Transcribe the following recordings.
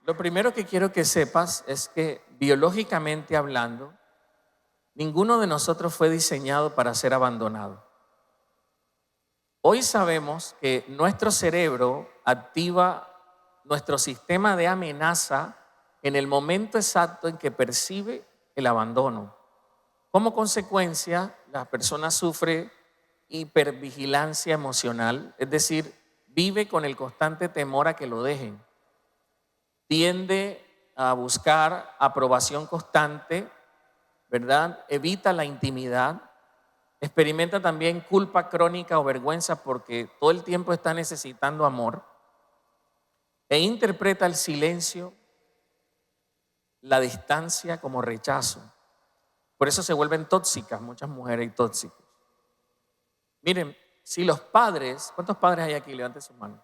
Lo primero que quiero que sepas es que biológicamente hablando, ninguno de nosotros fue diseñado para ser abandonado. Hoy sabemos que nuestro cerebro activa nuestro sistema de amenaza en el momento exacto en que percibe el abandono. Como consecuencia, la persona sufre hipervigilancia emocional, es decir, vive con el constante temor a que lo dejen. Tiende a buscar aprobación constante, ¿verdad? Evita la intimidad. Experimenta también culpa crónica o vergüenza porque todo el tiempo está necesitando amor. E interpreta el silencio, la distancia como rechazo. Por eso se vuelven tóxicas muchas mujeres y tóxicos. Miren, si los padres, ¿cuántos padres hay aquí? Levanten su mano.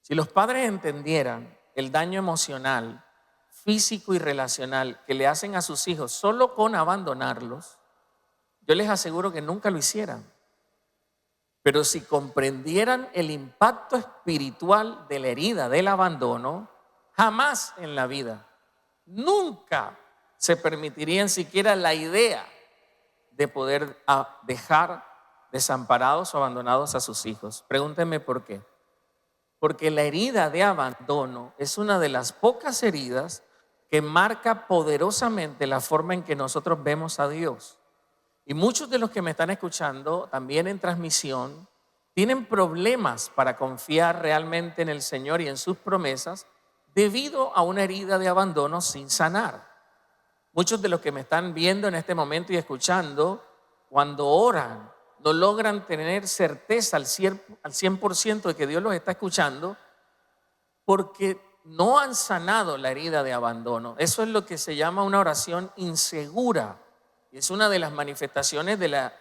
Si los padres entendieran el daño emocional, físico y relacional que le hacen a sus hijos solo con abandonarlos, yo les aseguro que nunca lo hicieran. Pero si comprendieran el impacto espiritual de la herida del abandono, jamás en la vida, nunca se permitirían siquiera la idea de poder dejar desamparados o abandonados a sus hijos. Pregúntenme por qué. Porque la herida de abandono es una de las pocas heridas que marca poderosamente la forma en que nosotros vemos a Dios. Y muchos de los que me están escuchando también en transmisión tienen problemas para confiar realmente en el Señor y en sus promesas debido a una herida de abandono sin sanar. Muchos de los que me están viendo en este momento y escuchando, cuando oran, no logran tener certeza al 100% de que Dios los está escuchando porque no han sanado la herida de abandono. Eso es lo que se llama una oración insegura. Y es una de las manifestaciones de la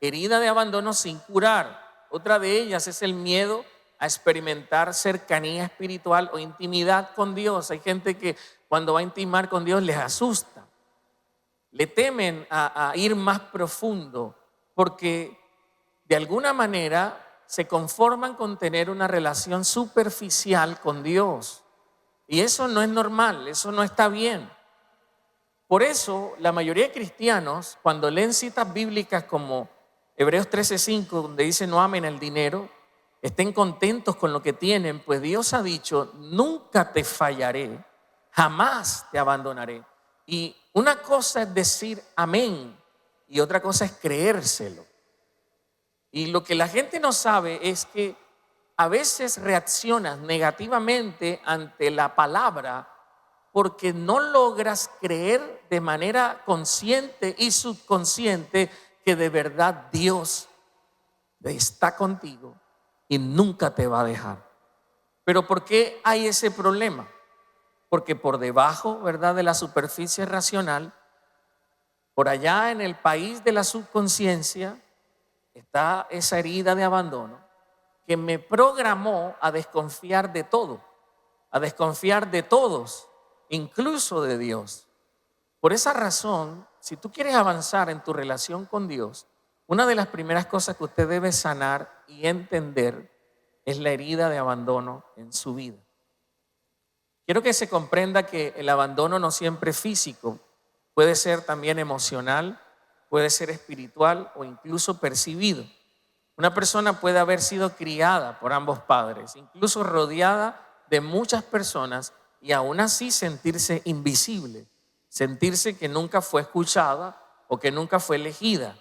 herida de abandono sin curar. Otra de ellas es el miedo a experimentar cercanía espiritual o intimidad con Dios. Hay gente que cuando va a intimar con Dios les asusta. Le temen a ir más profundo porque de alguna manera se conforman con tener una relación superficial con Dios. Y eso no es normal, eso no está bien. Por eso la mayoría de cristianos, cuando leen citas bíblicas como Hebreos 13:5, donde dice no amen el dinero, estén contentos con lo que tienen, pues Dios ha dicho, nunca te fallaré, jamás te abandonaré. Y una cosa es decir amén y otra cosa es creérselo. Y lo que la gente no sabe es que a veces reaccionas negativamente ante la palabra porque no logras creer de manera consciente y subconsciente que de verdad Dios está contigo y nunca te va a dejar. Pero ¿por qué hay ese problema? Porque por debajo, ¿verdad?, de la superficie racional, por allá en el país de la subconsciencia, está esa herida de abandono que me programó a desconfiar de todo, a desconfiar de todos, incluso de Dios. Por esa razón, si tú quieres avanzar en tu relación con Dios, una de las primeras cosas que usted debe sanar y entender es la herida de abandono en su vida. Quiero que se comprenda que el abandono no siempre es físico, puede ser también emocional, puede ser espiritual o incluso percibido. Una persona puede haber sido criada por ambos padres, incluso rodeada de muchas personas y aún así sentirse invisible, sentirse que nunca fue escuchada o que nunca fue elegida.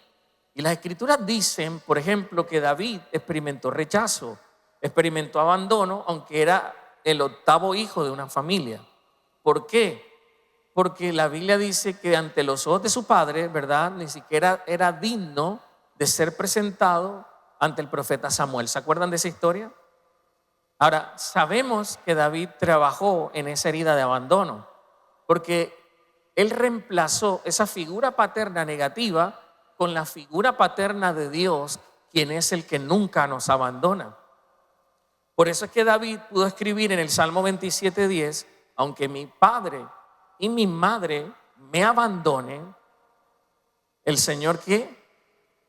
Y las escrituras dicen, por ejemplo, que David experimentó rechazo, experimentó abandono, aunque era el octavo hijo de una familia. ¿Por qué? Porque la Biblia dice que ante los ojos de su padre, ¿verdad?, ni siquiera era digno de ser presentado ante el profeta Samuel. ¿Se acuerdan de esa historia? Ahora, sabemos que David trabajó en esa herida de abandono, porque él reemplazó esa figura paterna negativa con la figura paterna de Dios, quien es el que nunca nos abandona. Por eso es que David pudo escribir en el Salmo 27:10, aunque mi padre y mi madre me abandonen, el Señor que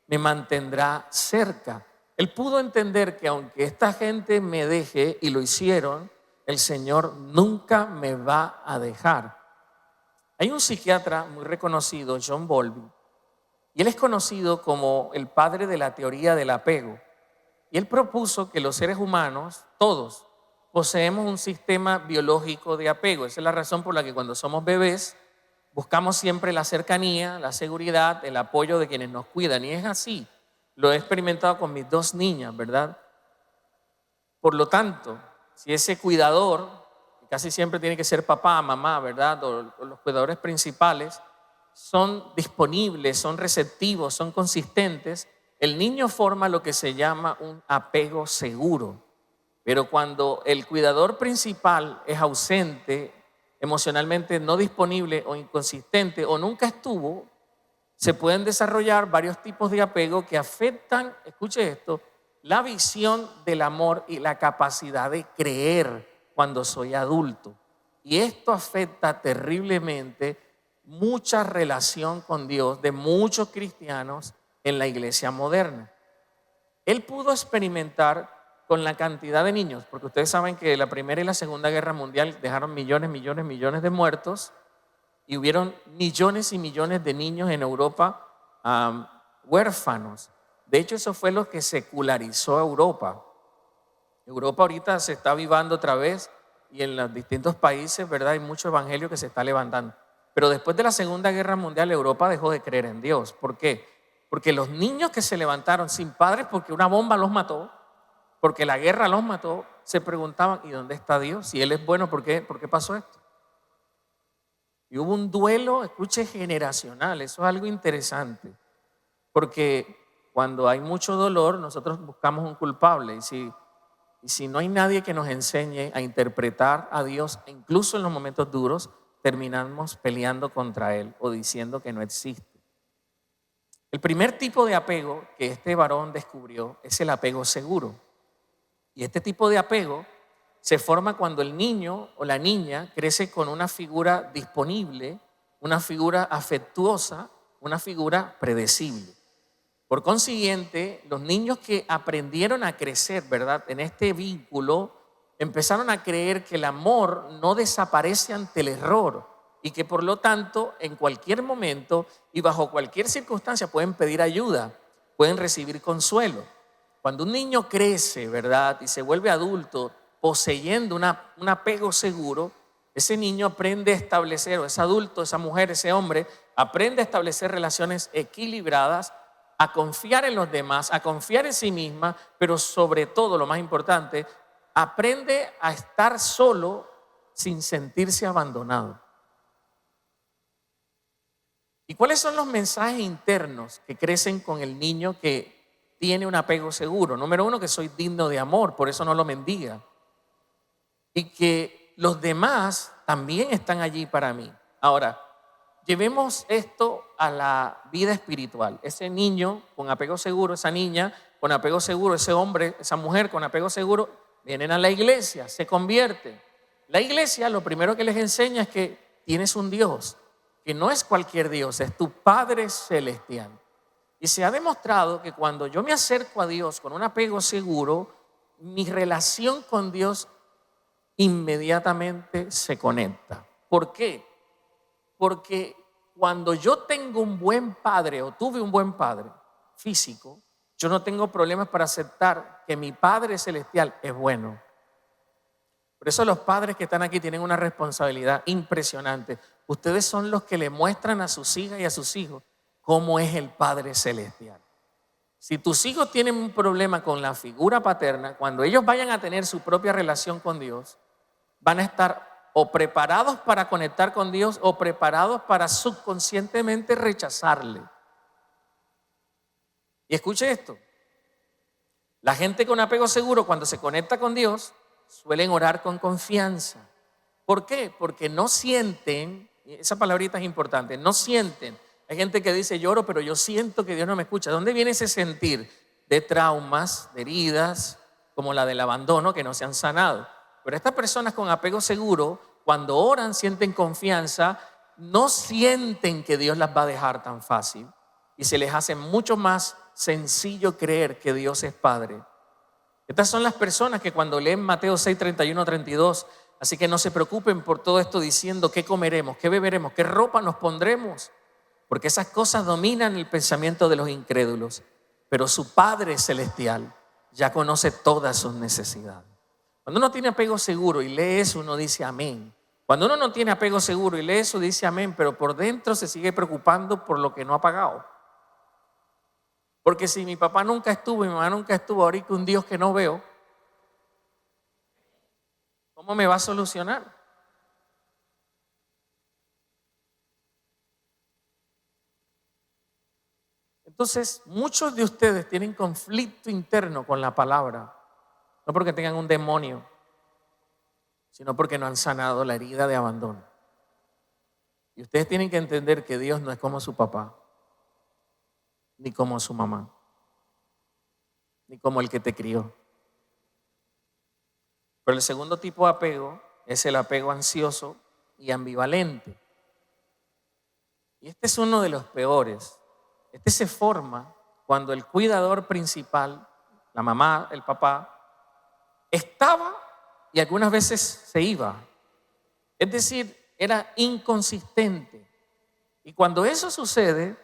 me mantendrá cerca. Él pudo entender que aunque esta gente me deje, y lo hicieron, el Señor nunca me va a dejar. Hay un psiquiatra muy reconocido, John Bowlby, y él es conocido como el padre de la teoría del apego. Y él propuso que los seres humanos, todos, poseemos un sistema biológico de apego. Esa es la razón por la que cuando somos bebés buscamos siempre la cercanía, la seguridad, el apoyo de quienes nos cuidan. Y es así. Lo he experimentado con mis dos niñas, ¿verdad? Por lo tanto, si ese cuidador, que casi siempre tiene que ser papá, mamá, ¿verdad? O los cuidadores principales, son disponibles, son receptivos, son consistentes, el niño forma lo que se llama un apego seguro. Pero cuando el cuidador principal es ausente, emocionalmente no disponible o inconsistente o nunca estuvo, se pueden desarrollar varios tipos de apego que afectan, escuche esto, la visión del amor y la capacidad de creer cuando soy adulto. Y esto afecta terriblemente mucha relación con Dios de muchos cristianos en la iglesia moderna. Él pudo experimentar con la cantidad de niños, porque ustedes saben que la Primera y la Segunda Guerra Mundial dejaron millones de muertos y hubieron millones y millones de niños en Europa huérfanos. De hecho, eso fue lo que secularizó a Europa. Europa ahorita se está avivando otra vez y en los distintos países, ¿verdad? Hay mucho evangelio que se está levantando. Pero después de la Segunda Guerra Mundial, Europa dejó de creer en Dios. ¿Por qué? Porque los niños que se levantaron sin padres porque una bomba los mató, porque la guerra los mató, se preguntaban, ¿y dónde está Dios? Si Él es bueno, ¿por qué pasó esto? Y hubo un duelo, escuche, generacional. Eso es algo interesante. Porque cuando hay mucho dolor, nosotros buscamos un culpable. Y si no hay nadie que nos enseñe a interpretar a Dios, incluso en los momentos duros, terminamos peleando contra Él o diciendo que no existe. El primer tipo de apego que este varón descubrió es el apego seguro. Y este tipo de apego se forma cuando el niño o la niña crece con una figura disponible, una figura afectuosa, una figura predecible. Por consiguiente, los niños que aprendieron a crecer, ¿verdad?, en este vínculo, empezaron a creer que el amor no desaparece ante el error y que por lo tanto en cualquier momento y bajo cualquier circunstancia pueden pedir ayuda, pueden recibir consuelo. Cuando un niño crece, ¿verdad?, y se vuelve adulto poseyendo un apego seguro, ese niño aprende a establecer, o ese adulto, esa mujer, ese hombre, aprende a establecer relaciones equilibradas, a confiar en los demás, a confiar en sí misma, pero sobre todo, lo más importante, aprende a estar solo sin sentirse abandonado. ¿Y cuáles son los mensajes internos que crecen con el niño que tiene un apego seguro? Número uno, que soy digno de amor, por eso no lo mendiga. Y que los demás también están allí para mí. Ahora, llevemos esto a la vida espiritual. Ese niño con apego seguro, esa niña con apego seguro, ese hombre, esa mujer con apego seguro, vienen a la iglesia, se convierten. La iglesia lo primero que les enseña es que tienes un Dios, que no es cualquier Dios, es tu Padre Celestial. Y se ha demostrado que cuando yo me acerco a Dios con un apego seguro, mi relación con Dios inmediatamente se conecta. ¿Por qué? Porque cuando yo tengo un buen padre o tuve un buen padre físico, yo no tengo problemas para aceptar que mi Padre Celestial es bueno. Por eso los padres que están aquí tienen una responsabilidad impresionante. Ustedes son los que le muestran a sus hijas y a sus hijos cómo es el Padre Celestial. Si tus hijos tienen un problema con la figura paterna, cuando ellos vayan a tener su propia relación con Dios, van a estar o preparados para conectar con Dios o preparados para subconscientemente rechazarle. Y escuche esto, la gente con apego seguro cuando se conecta con Dios suelen orar con confianza. ¿Por qué? Porque no sienten, esa palabrita es importante, no sienten. Hay gente que dice lloro, pero yo siento que Dios no me escucha. ¿De dónde viene ese sentir? De traumas, de heridas, como la del abandono que no se han sanado. Pero estas personas con apego seguro, cuando oran, sienten confianza, no sienten que Dios las va a dejar tan fácil y se les hace mucho más sencillo creer que Dios es Padre. Estas son las personas que cuando leen Mateo 6, 31, 32, así que no se preocupen por todo esto diciendo qué comeremos, qué beberemos, qué ropa nos pondremos, porque esas cosas dominan el pensamiento de los incrédulos, pero su Padre Celestial ya conoce todas sus necesidades. Cuando uno tiene apego seguro y lee eso, uno dice amén. Cuando uno no tiene apego seguro y lee eso, dice amén, pero por dentro se sigue preocupando por lo que no ha pagado. Porque si mi papá nunca estuvo y mi mamá nunca estuvo, ahorita un Dios que no veo, ¿cómo me va a solucionar? Entonces, muchos de ustedes tienen conflicto interno con la palabra, no porque tengan un demonio, sino porque no han sanado la herida de abandono. Y ustedes tienen que entender que Dios no es como su papá, ni como su mamá, ni como el que te crió. Pero el segundo tipo de apego es el apego ansioso y ambivalente. Y este es uno de los peores. Este se forma cuando el cuidador principal, la mamá, el papá, estaba y algunas veces se iba. Es decir, era inconsistente. Y cuando eso sucede,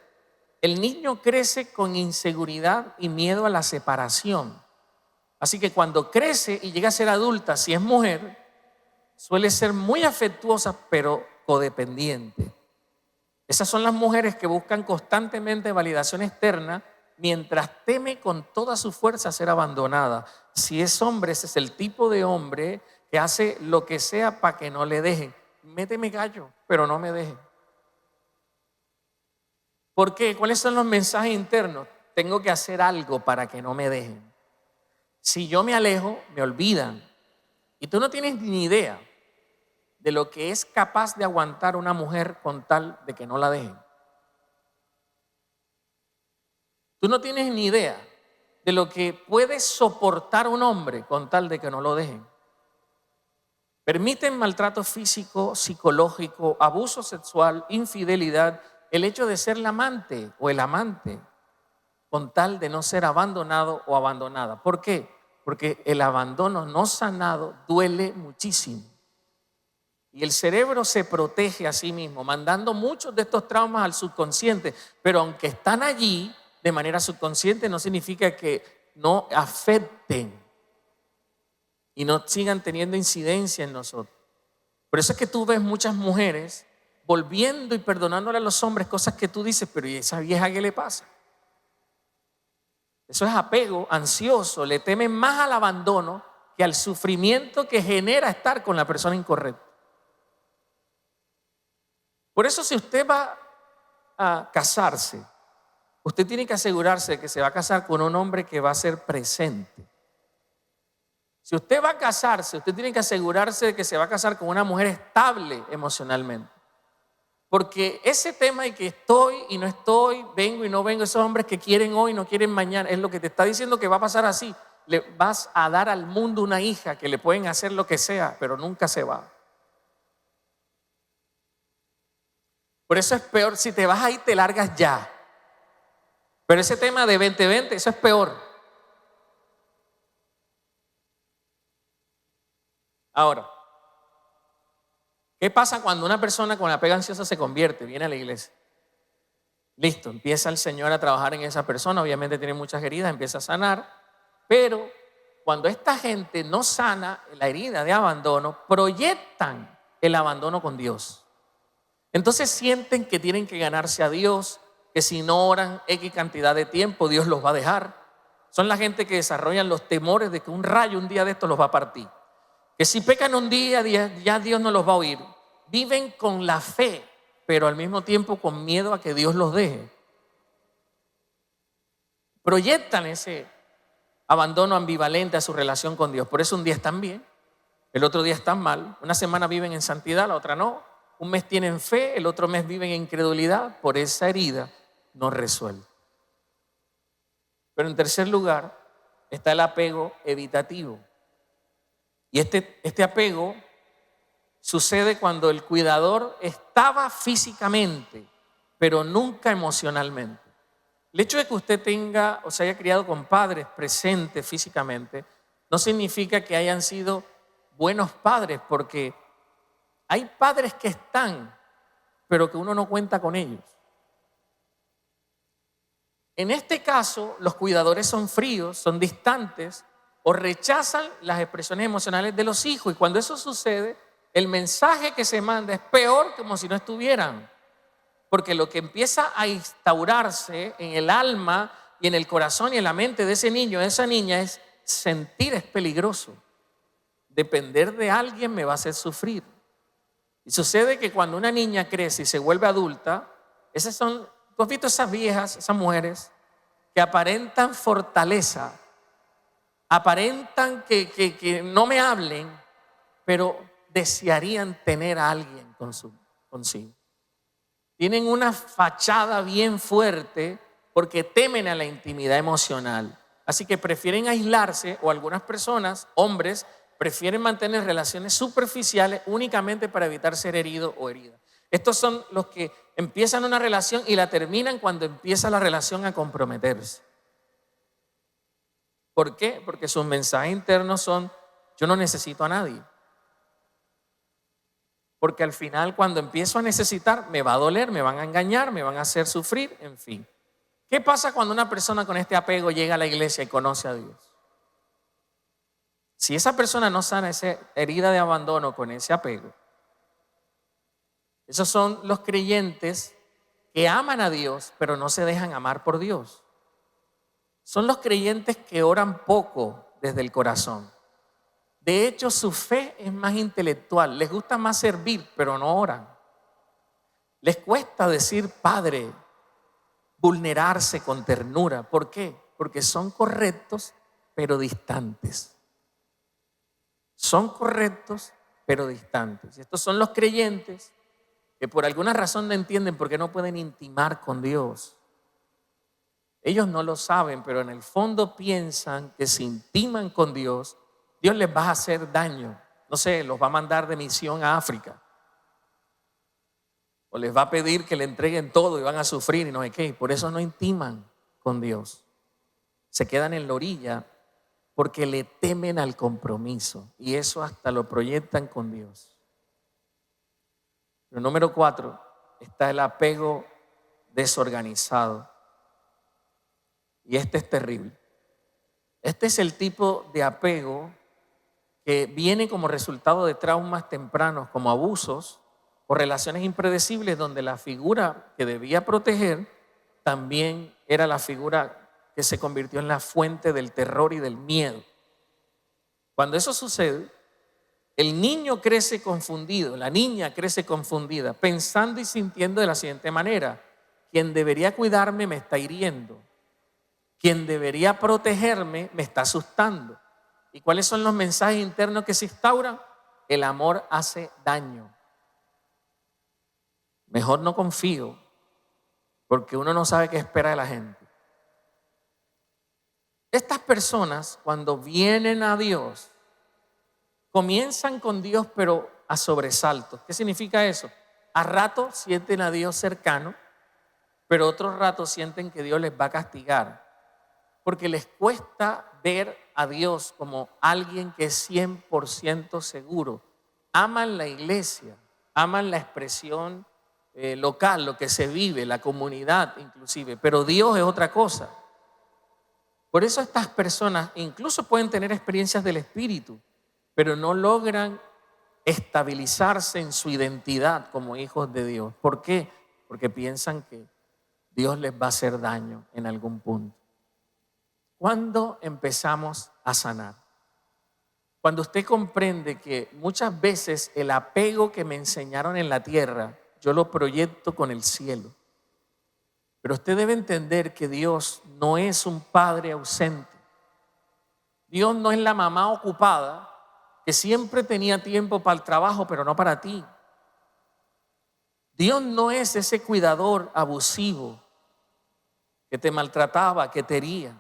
el niño crece con inseguridad y miedo a la separación. Así que cuando crece y llega a ser adulta, si es mujer, suele ser muy afectuosa pero codependiente. Esas son las mujeres que buscan constantemente validación externa mientras teme con toda su fuerza ser abandonada. Si es hombre, ese es el tipo de hombre que hace lo que sea para que no le dejen. Méteme gallo, pero no me dejen. ¿Por qué? ¿Cuáles son los mensajes internos? Tengo que hacer algo para que no me dejen. Si yo me alejo, me olvidan. Y tú no tienes ni idea de lo que es capaz de aguantar una mujer con tal de que no la dejen. Tú no tienes ni idea de lo que puede soportar un hombre con tal de que no lo dejen. Permiten maltrato físico, psicológico, abuso sexual, infidelidad, el hecho de ser la amante o el amante con tal de no ser abandonado o abandonada. ¿Por qué? Porque el abandono no sanado duele muchísimo. Y el cerebro se protege a sí mismo, mandando muchos de estos traumas al subconsciente, pero aunque están allí de manera subconsciente, no significa que no afecten y no sigan teniendo incidencia en nosotros. Por eso es que tú ves muchas mujeres volviendo y perdonándole a los hombres cosas que tú dices, pero ¿y esa vieja qué le pasa? Eso es apego ansioso, le temen más al abandono que al sufrimiento que genera estar con la persona incorrecta. Por eso si usted va a casarse, usted tiene que asegurarse de que se va a casar con un hombre que va a ser presente. Si usted va a casarse, usted tiene que asegurarse de que se va a casar con una mujer estable emocionalmente. Porque ese tema de que estoy y no estoy, vengo y no vengo, esos hombres que quieren hoy y no quieren mañana, es lo que te está diciendo que va a pasar así. Le vas a dar al mundo una hija que le pueden hacer lo que sea, pero nunca se va. Por eso es peor, si te vas ahí te largas ya. Pero ese tema de 20-20, eso es peor. Ahora, ¿qué pasa cuando una persona con apego ansioso se convierte, viene a la iglesia? Listo, empieza el Señor a trabajar en esa persona, obviamente tiene muchas heridas, empieza a sanar, pero cuando esta gente no sana la herida de abandono, proyectan el abandono con Dios. Entonces sienten que tienen que ganarse a Dios, que si no oran X cantidad de tiempo, Dios los va a dejar. Son la gente que desarrollan los temores de que un rayo un día de estos los va a partir. Que si pecan un día, ya Dios no los va a oír. Viven con la fe, pero al mismo tiempo con miedo a que Dios los deje. Proyectan ese abandono ambivalente a su relación con Dios. Por eso un día están bien, el otro día están mal. Una semana viven en santidad, la otra no. Un mes tienen fe, el otro mes viven en incredulidad. Por esa herida no resuelve. Pero en tercer lugar está el apego evitativo. Y este apego sucede cuando el cuidador estaba físicamente, pero nunca emocionalmente. El hecho de que usted tenga o se haya criado con padres presentes físicamente no significa que hayan sido buenos padres, porque hay padres que están, pero que uno no cuenta con ellos. En este caso, los cuidadores son fríos, son distantes o rechazan las expresiones emocionales de los hijos. Y cuando eso sucede, el mensaje que se manda es peor como si no estuvieran. Porque lo que empieza a instaurarse en el alma y en el corazón y en la mente de ese niño, de esa niña, es sentir es peligroso. Depender de alguien me va a hacer sufrir. Y sucede que cuando una niña crece y se vuelve adulta, esas son, tú has visto esas viejas, esas mujeres que aparentan fortaleza, aparentan que no me hablen, pero desearían tener a alguien consigo. Tienen una fachada bien fuerte porque temen a la intimidad emocional. Así que prefieren aislarse, o algunas personas, hombres, prefieren mantener relaciones superficiales únicamente para evitar ser herido o herida. Estos son los que empiezan una relación y la terminan cuando empieza la relación a comprometerse. ¿Por qué? Porque sus mensajes internos son: yo no necesito a nadie. Porque al final, cuando empiezo a necesitar, me va a doler, me van a engañar, me van a hacer sufrir, en fin. ¿Qué pasa cuando una persona con este apego llega a la iglesia y conoce a Dios? Si esa persona no sana esa herida de abandono con ese apego, esos son los creyentes que aman a Dios, pero no se dejan amar por Dios. Son los creyentes que oran poco desde el corazón. De hecho, su fe es más intelectual. Les gusta más servir, pero no oran. Les cuesta decir Padre, vulnerarse con ternura. ¿Por qué? Porque son correctos, pero distantes. Son correctos, pero distantes. Y estos son los creyentes que por alguna razón no entienden por qué no pueden intimar con Dios. Ellos no lo saben, pero en el fondo piensan que si intiman con Dios, Dios les va a hacer daño. No sé, los va a mandar de misión a África. O les va a pedir que le entreguen todo y van a sufrir y no sé qué. Por eso no intiman con Dios. Se quedan en la orilla porque le temen al compromiso. Y eso hasta lo proyectan con Dios. Pero número 4 está el apego desorganizado. Y este es terrible. Este es el tipo de apego que viene como resultado de traumas tempranos como abusos o relaciones impredecibles donde la figura que debía proteger también era la figura que se convirtió en la fuente del terror y del miedo. Cuando eso sucede, el niño crece confundido, la niña crece confundida, pensando y sintiendo de la siguiente manera: quien debería cuidarme me está hiriendo, quien debería protegerme me está asustando. ¿Y cuáles son los mensajes internos que se instauran? El amor hace daño. Mejor no confío, porque uno no sabe qué espera de la gente. Estas personas, cuando vienen a Dios, comienzan con Dios, pero a sobresaltos. ¿Qué significa eso? A ratos sienten a Dios cercano, pero otros ratos sienten que Dios les va a castigar, porque les cuesta ver a Dios como alguien que es 100% seguro. Aman la iglesia, aman la expresión local, lo que se vive, la comunidad inclusive, pero Dios es otra cosa. Por eso estas personas incluso pueden tener experiencias del Espíritu, pero no logran estabilizarse en su identidad como hijos de Dios. ¿Por qué? Porque piensan que Dios les va a hacer daño en algún punto. ¿Cuándo empezamos a sanar? Cuando usted comprende que muchas veces el apego que me enseñaron en la tierra, yo lo proyecto con el cielo. Pero usted debe entender que Dios no es un padre ausente. Dios no es la mamá ocupada que siempre tenía tiempo para el trabajo, pero no para ti. Dios no es ese cuidador abusivo que te maltrataba, que te hería.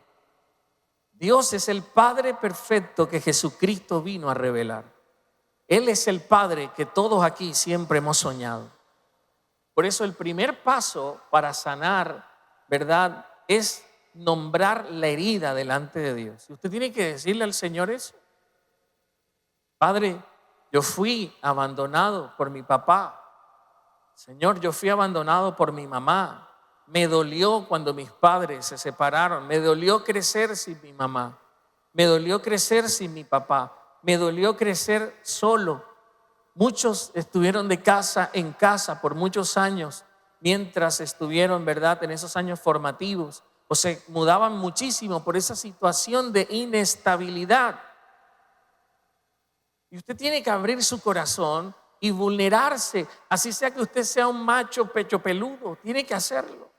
Dios es el Padre perfecto que Jesucristo vino a revelar. Él es el Padre que todos aquí siempre hemos soñado. Por eso el primer paso para sanar, ¿verdad?, es nombrar la herida delante de Dios. Y usted tiene que decirle al Señor eso. Padre, yo fui abandonado por mi papá. Señor, yo fui abandonado por mi mamá. Me dolió cuando mis padres se separaron. Me dolió crecer sin mi mamá. Me dolió crecer sin mi papá. Me dolió crecer solo. Muchos estuvieron de casa en casa por muchos años mientras estuvieron, ¿verdad?, en esos años formativos. O se mudaban muchísimo por esa situación de inestabilidad. Y usted tiene que abrir su corazón y vulnerarse, así sea que usted sea un macho pecho peludo, tiene que hacerlo.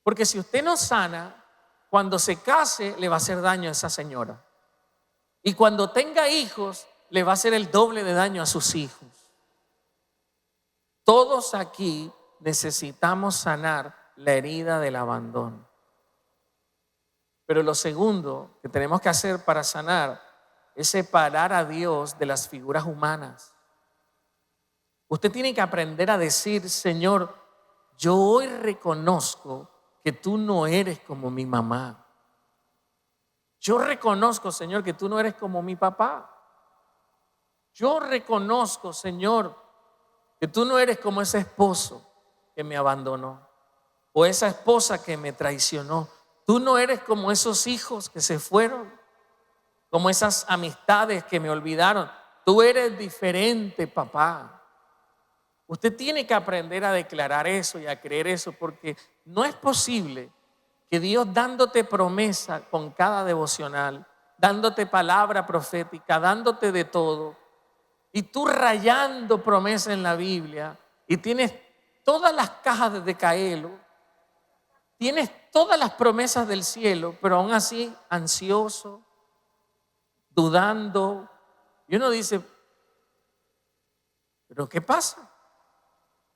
Porque si usted no sana, cuando se case le va a hacer daño a esa señora. Y cuando tenga hijos, le va a hacer el doble de daño a sus hijos. Todos aquí necesitamos sanar la herida del abandono. Pero lo segundo que tenemos que hacer para sanar es separar a Dios de las figuras humanas. Usted tiene que aprender a decir: Señor, yo hoy reconozco que tú no eres como mi mamá. Yo reconozco, Señor, que tú no eres como mi papá. Yo reconozco, Señor, que tú no eres como ese esposo que me abandonó o esa esposa que me traicionó. Tú no eres como esos hijos que se fueron, como esas amistades que me olvidaron. Tú eres diferente, papá. Usted tiene que aprender a declarar eso y a creer eso, porque no es posible que Dios, dándote promesa con cada devocional, dándote palabra profética, dándote de todo, y tú rayando promesa en la Biblia, y tienes todas las cajas de Decaelo, tienes todas las promesas del cielo, pero aún así ansioso, dudando. Y uno dice: ¿pero qué pasa?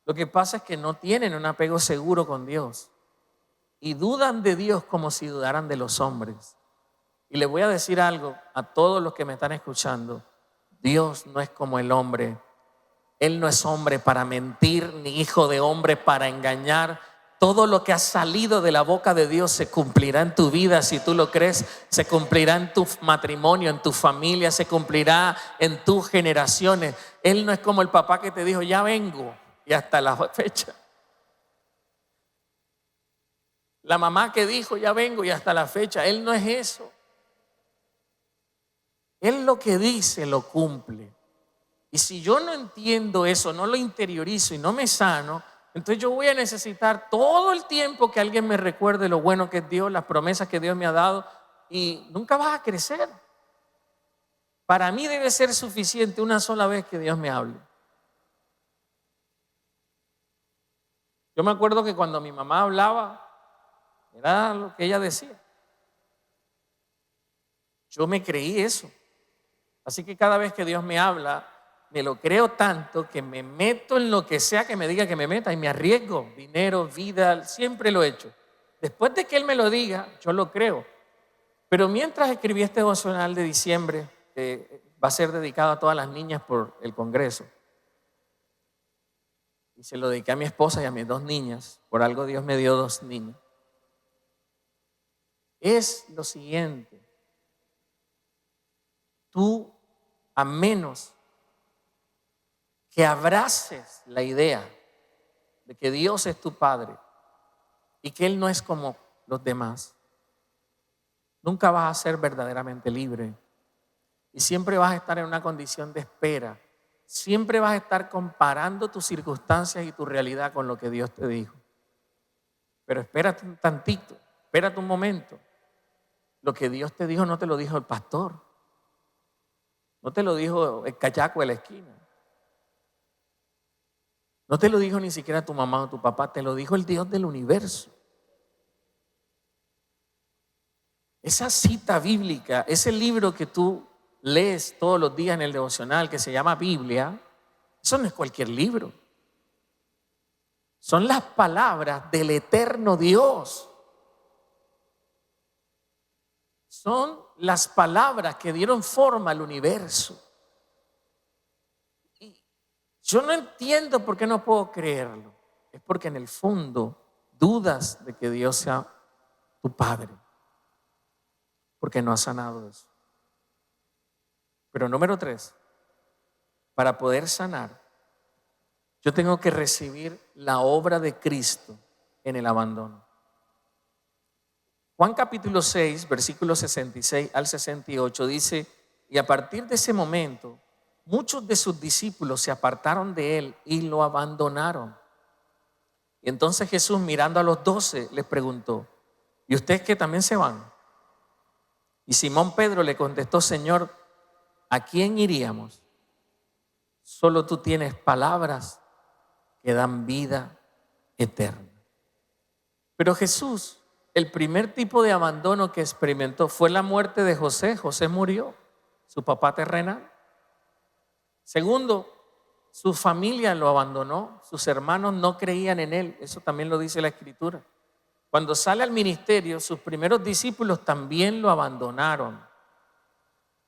Lo que pasa es que no tienen un apego seguro con Dios y dudan de Dios como si dudaran de los hombres. Y les voy a decir algo a todos los que me están escuchando: Dios no es como el hombre. Él no es hombre para mentir, ni hijo de hombre para engañar. Todo lo que ha salido de la boca de Dios se cumplirá en tu vida, si tú lo crees. Se cumplirá en tu matrimonio, en tu familia, se cumplirá en tus generaciones. Él no es como el papá que te dijo: ya vengo, y hasta la fecha. La mamá que dijo: ya vengo, y hasta la fecha. Él no es eso. Él lo que dice lo cumple. Y si yo no entiendo eso, no lo interiorizo y no me sano, entonces yo voy a necesitar todo el tiempo que alguien me recuerde lo bueno que es Dios, las promesas que Dios me ha dado, y nunca vas a crecer. Para mí debe ser suficiente una sola vez que Dios me hable. Yo me acuerdo que cuando mi mamá hablaba, era lo que ella decía. Yo me creí eso. Así que cada vez que Dios me habla, me lo creo tanto que me meto en lo que sea que me diga que me meta y me arriesgo. Dinero, vida, siempre lo he hecho. Después de que Él me lo diga, yo lo creo. Pero mientras escribí este devocional de diciembre, que va a ser dedicado a todas las niñas por el Congreso, y se lo dediqué a mi esposa y a mis 2 niñas, por algo Dios me dio 2 niñas, es lo siguiente: tú, a menos que abraces la idea de que Dios es tu Padre y que Él no es como los demás, nunca vas a ser verdaderamente libre. Y siempre vas a estar en una condición de espera. Siempre vas a estar comparando tus circunstancias y tu realidad con lo que Dios te dijo. Pero espérate un tantito, espérate un momento. Lo que Dios te dijo no te lo dijo el pastor, no te lo dijo el cachaco de la esquina, no te lo dijo ni siquiera tu mamá o tu papá, te lo dijo el Dios del universo. Esa cita bíblica, ese libro que tú lees todos los días en el devocional que se llama Biblia, eso no es cualquier libro. Son las palabras del eterno Dios. Son las palabras que dieron forma al universo. Y yo no entiendo por qué no puedo creerlo. Es porque en el fondo dudas de que Dios sea tu Padre, porque no has sanado eso. Pero número 3, para poder sanar, yo tengo que recibir la obra de Cristo en el abandono. Juan capítulo 6, versículos 66 al 68 dice: y a partir de ese momento, muchos de sus discípulos se apartaron de él y lo abandonaron. Y entonces Jesús, mirando a los 12, les preguntó: ¿y ustedes que también se van? Y Simón Pedro le contestó: Señor, ¿a quién iríamos? Solo tú tienes palabras que dan vida eterna. Pero Jesús, el primer tipo de abandono que experimentó fue la muerte de José. José murió, su papá terrenal. Segundo, su familia lo abandonó, sus hermanos no creían en él. Eso también lo dice la Escritura. Cuando sale al ministerio, sus primeros discípulos también lo abandonaron.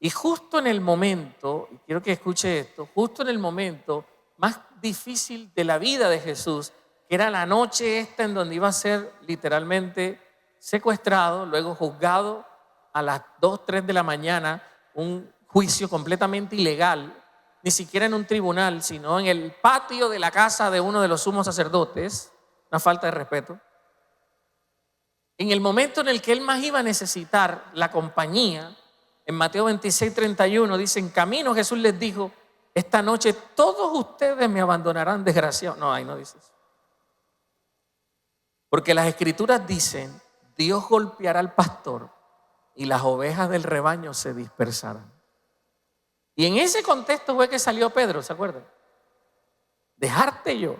Y justo en el momento, y quiero que escuche esto, justo en el momento más difícil de la vida de Jesús, que era la noche esta en donde iba a ser literalmente secuestrado, luego juzgado a las 2, 3 de la mañana, un juicio completamente ilegal, ni siquiera en un tribunal, sino en el patio de la casa de uno de los sumos sacerdotes, una falta de respeto. En el momento en el que él más iba a necesitar la compañía, en Mateo 26, 31 dice: en camino Jesús les dijo: esta noche todos ustedes me abandonarán, desgraciados. No, ahí no dice eso. Porque las Escrituras dicen: Dios golpeará al pastor y las ovejas del rebaño se dispersarán. Y en ese contexto fue que salió Pedro, ¿se acuerdan? Dejarte yo,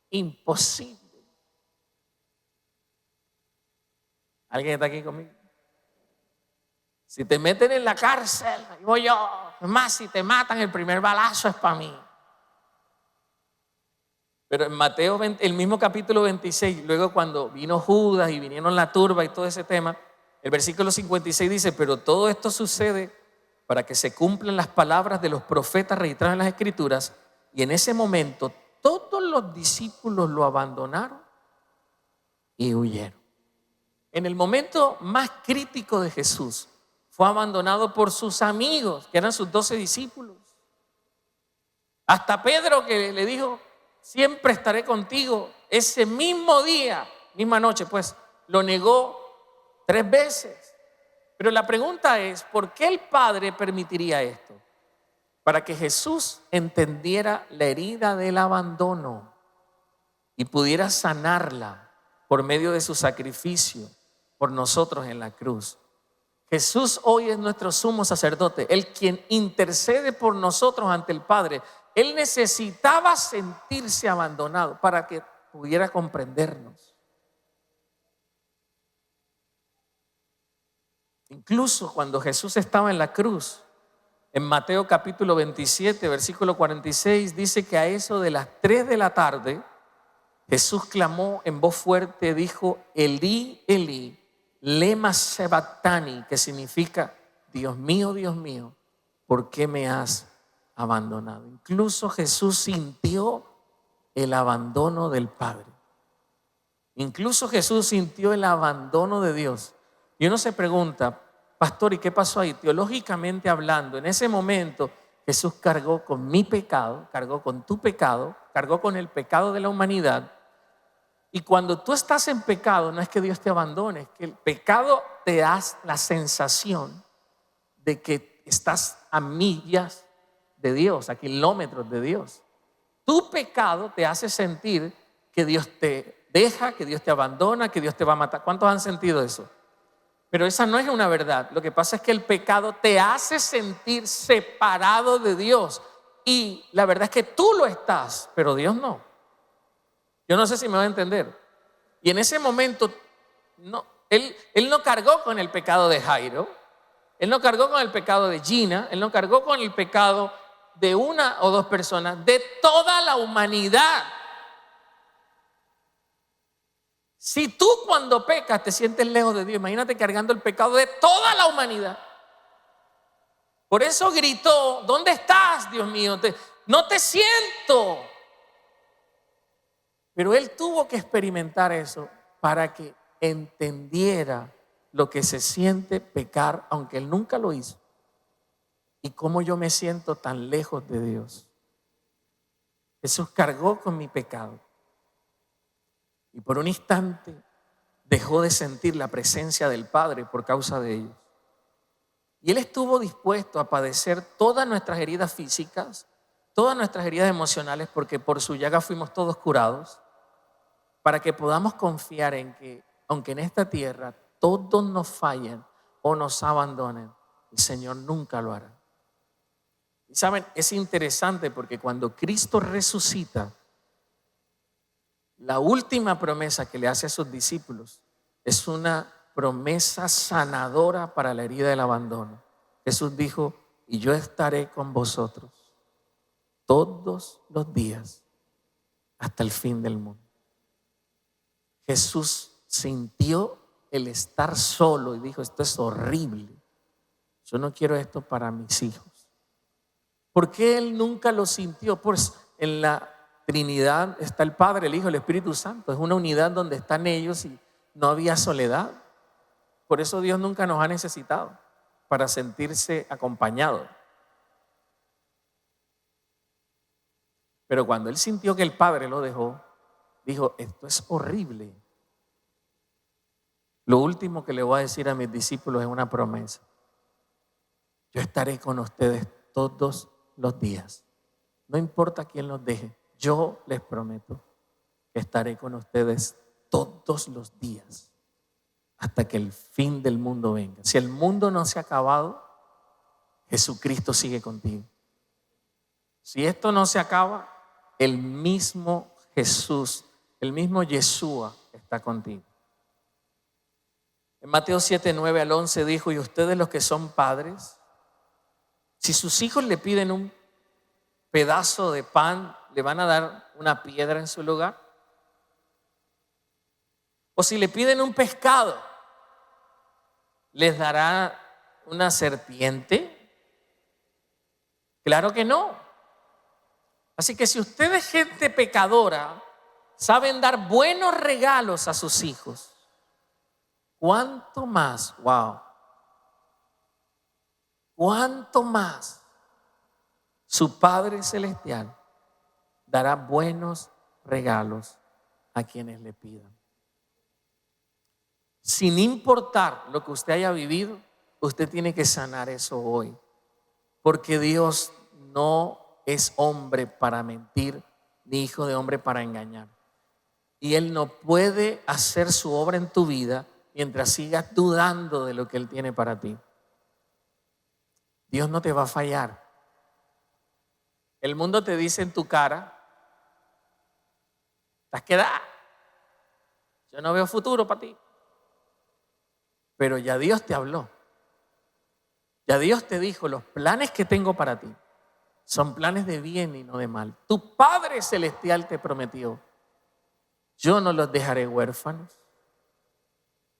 imposible. ¿Alguien está aquí conmigo? Si te meten en la cárcel, ahí voy yo. Es más, si te matan, el primer balazo es para mí. Pero en Mateo 20, el mismo capítulo 26, luego cuando vino Judas y vinieron la turba y todo ese tema, el versículo 56 dice: pero todo esto sucede para que se cumplan las palabras de los profetas registradas en las Escrituras. Y en ese momento todos los discípulos lo abandonaron y huyeron. En el momento más crítico de Jesús, fue abandonado por sus amigos, que eran sus 12 discípulos. Hasta Pedro, que le dijo: siempre estaré contigo. Ese mismo día, misma noche, pues, lo negó 3 veces. Pero la pregunta es: ¿por qué el Padre permitiría esto? Para que Jesús entendiera la herida del abandono y pudiera sanarla por medio de su sacrificio por nosotros en la cruz. Jesús hoy es nuestro sumo sacerdote, el quien intercede por nosotros ante el Padre. Él necesitaba sentirse abandonado para que pudiera comprendernos. Incluso cuando Jesús estaba en la cruz, en Mateo capítulo 27, versículo 46, dice que a eso de las 3 de la tarde, Jesús clamó en voz fuerte, dijo: Elí, Elí, lema sabactani, que significa: Dios mío, ¿por qué me has abandonado? Incluso Jesús sintió el abandono del Padre. Incluso Jesús sintió el abandono de Dios. Y uno se pregunta: pastor, ¿y qué pasó ahí? Teológicamente hablando, en ese momento Jesús cargó con mi pecado, cargó con tu pecado, cargó con el pecado de la humanidad. Y cuando tú estás en pecado, no es que Dios te abandone, es que el pecado te da la sensación de que estás a millas de Dios, a kilómetros de Dios. Tu pecado te hace sentir que Dios te deja, que Dios te abandona, que Dios te va a matar. ¿Cuántos han sentido eso? Pero esa no es una verdad. Lo que pasa es que el pecado te hace sentir separado de Dios. Y la verdad es que tú lo estás, pero Dios no. Yo no sé si me va a entender. Y en ese momento, no, él no cargó con el pecado de Jairo. Él no cargó con el pecado de Gina. Él no cargó con el pecado de 1 o 2 personas, de toda la humanidad. Si tú cuando pecas te sientes lejos de Dios, imagínate cargando el pecado de toda la humanidad. Por eso gritó: ¿dónde estás, Dios mío? No te siento. Pero él tuvo que experimentar eso para que entendiera lo que se siente pecar, aunque él nunca lo hizo. y cómo yo me siento tan lejos de Dios. Jesús cargó con mi pecado y por un instante dejó de sentir la presencia del Padre por causa de ellos. Y Él estuvo dispuesto a padecer todas nuestras heridas físicas, todas nuestras heridas emocionales, porque por su llaga fuimos todos curados, para que podamos confiar en que, aunque en esta tierra todos nos fallen o nos abandonen, el Señor nunca lo hará. Y saben, es interesante porque cuando Cristo resucita, la última promesa que le hace a sus discípulos es una promesa sanadora para la herida del abandono. Jesús dijo: y yo estaré con vosotros todos los días hasta el fin del mundo. Jesús sintió el estar solo y dijo: esto es horrible, yo no quiero esto para mis hijos. ¿Por qué Él nunca lo sintió? Pues en la Trinidad está el Padre, el Hijo, el Espíritu Santo. Es una unidad donde están ellos y no había soledad. Por eso Dios nunca nos ha necesitado para sentirse acompañado. Pero cuando Él sintió que el Padre lo dejó, dijo: esto es horrible. Lo último que le voy a decir a mis discípulos es una promesa: yo estaré con ustedes todos los días. No importa quién los deje, yo les prometo que estaré con ustedes todos los días hasta que el fin del mundo venga. Si el mundo no se ha acabado, Jesucristo sigue contigo. Si esto no se acaba, el mismo Jesús, el mismo Yeshua está contigo. En Mateo 7, 9 al 11 dijo: y ustedes los que son padres, si sus hijos le piden un pedazo de pan, ¿le van a dar una piedra en su lugar? O si le piden un pescado, ¿les dará una serpiente? Claro que no. Así que si ustedes, gente pecadora, saben dar buenos regalos a sus hijos, ¿cuánto más? Wow. ¿Cuánto más su Padre Celestial dará buenos regalos a quienes le pidan? Sin importar lo que usted haya vivido, usted tiene que sanar eso hoy. Porque Dios no es hombre para mentir, ni hijo de hombre para engañar. Y Él no puede hacer su obra en tu vida mientras sigas dudando de lo que Él tiene para ti. Dios no te va a fallar. El mundo te dice en tu cara: estás quedada, yo no veo futuro para ti. Pero ya Dios te habló. Ya Dios te dijo: los planes que tengo para ti son planes de bien y no de mal. Tu Padre Celestial te prometió: yo no los dejaré huérfanos.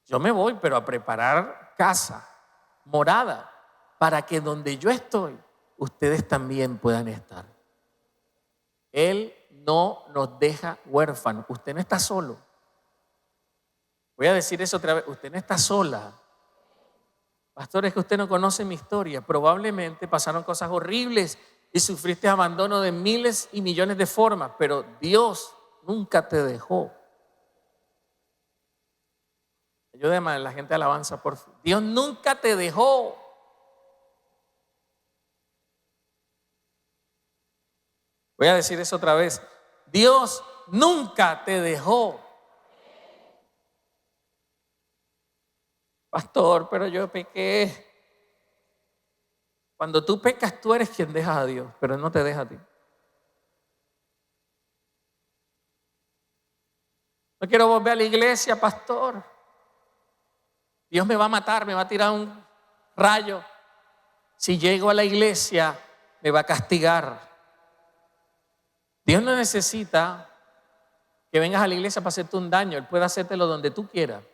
Yo me voy, pero a preparar casa, morada, para que donde yo estoy, ustedes también puedan estar. Él no nos deja huérfanos. Usted no está solo. Voy a decir eso otra vez: usted no está sola. Pastor, es que usted no conoce mi historia. Probablemente pasaron cosas horribles y sufriste abandono de miles y millones de formas, pero Dios nunca te dejó. Ayúdeme a la gente de alabanza, por favor. Dios nunca te dejó. Voy a decir eso otra vez: Dios nunca te dejó. Pastor, pero yo pequé. Cuando tú pecas, tú eres quien deja a Dios, pero Él no te deja a ti. No quiero volver a la iglesia, pastor. Dios me va a matar, me va a tirar un rayo. Si llego a la iglesia, me va a castigar. Dios no necesita que vengas a la iglesia para hacerte un daño. Él puede hacértelo donde tú quieras.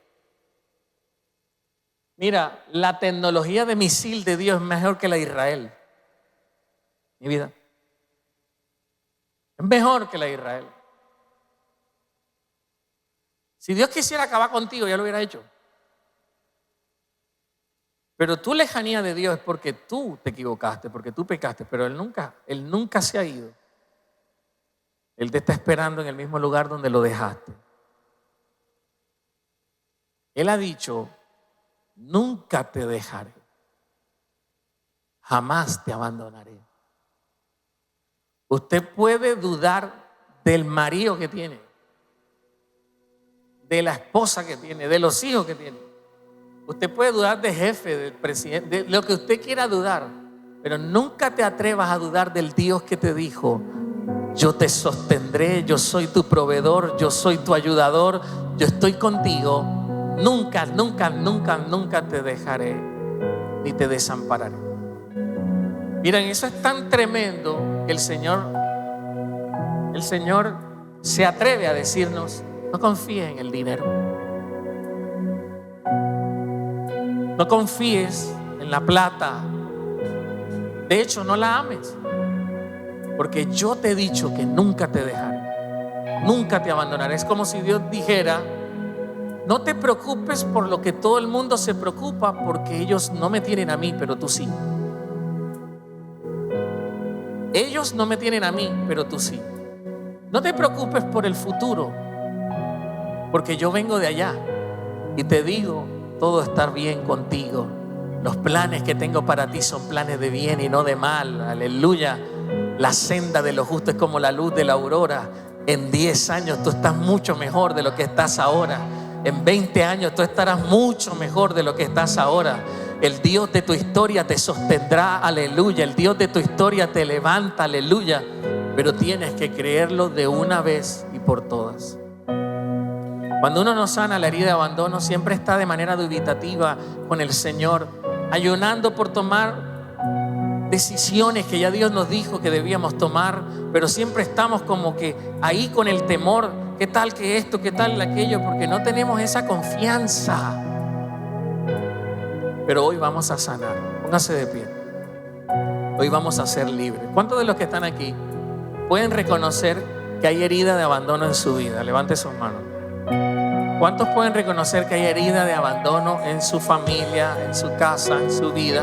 Mira, la tecnología de misil de Dios es mejor que la de Israel. Mi vida. Es mejor que la de Israel. Si Dios quisiera acabar contigo, ya lo hubiera hecho. Pero tu lejanía de Dios es porque tú te equivocaste, porque tú pecaste, pero Él nunca se ha ido. Él te está esperando en el mismo lugar donde lo dejaste. Él ha dicho, nunca te dejaré, jamás te abandonaré. Usted puede dudar del marido que tiene, de la esposa que tiene, de los hijos que tiene. Usted puede dudar del jefe, del presidente, de lo que usted quiera dudar, pero nunca te atrevas a dudar del Dios que te dijo, yo te sostendré, yo soy tu proveedor, yo soy tu ayudador, yo estoy contigo, nunca, nunca, nunca, nunca te dejaré ni te desampararé. Miren, eso es tan tremendo que el Señor se atreve a decirnos, no confíes en el dinero. No confíes en la plata. De hecho, no la ames. Porque yo te he dicho que nunca te dejaré. Nunca te abandonaré. Es como si Dios dijera, no te preocupes por lo que todo el mundo se preocupa, porque ellos no me tienen a mí, pero tú sí. Ellos no me tienen a mí, pero tú sí. No te preocupes por el futuro, porque yo vengo de allá y te digo, todo está bien contigo. Los planes que tengo para ti son planes de bien y no de mal. Aleluya. La senda de los justos es como la luz de la aurora. En 10 años tú estás mucho mejor de lo que estás ahora. En 20 años tú estarás mucho mejor de lo que estás ahora. El Dios de tu historia te sostendrá, aleluya. El Dios de tu historia te levanta, aleluya. Pero tienes que creerlo de una vez y por todas. Cuando uno no sana la herida de abandono, siempre está de manera dubitativa con el Señor, ayunando por tomar decisiones que ya Dios nos dijo que debíamos tomar, pero siempre estamos como que ahí con el temor, qué tal que esto, qué tal aquello, porque no tenemos esa confianza. Pero hoy vamos a sanar. Póngase de pie. Hoy vamos a ser libres. ¿Cuántos de los que están aquí pueden reconocer que hay herida de abandono en su vida? Levante sus manos. ¿Cuántos pueden reconocer que hay herida de abandono en su familia, en su casa, en su vida?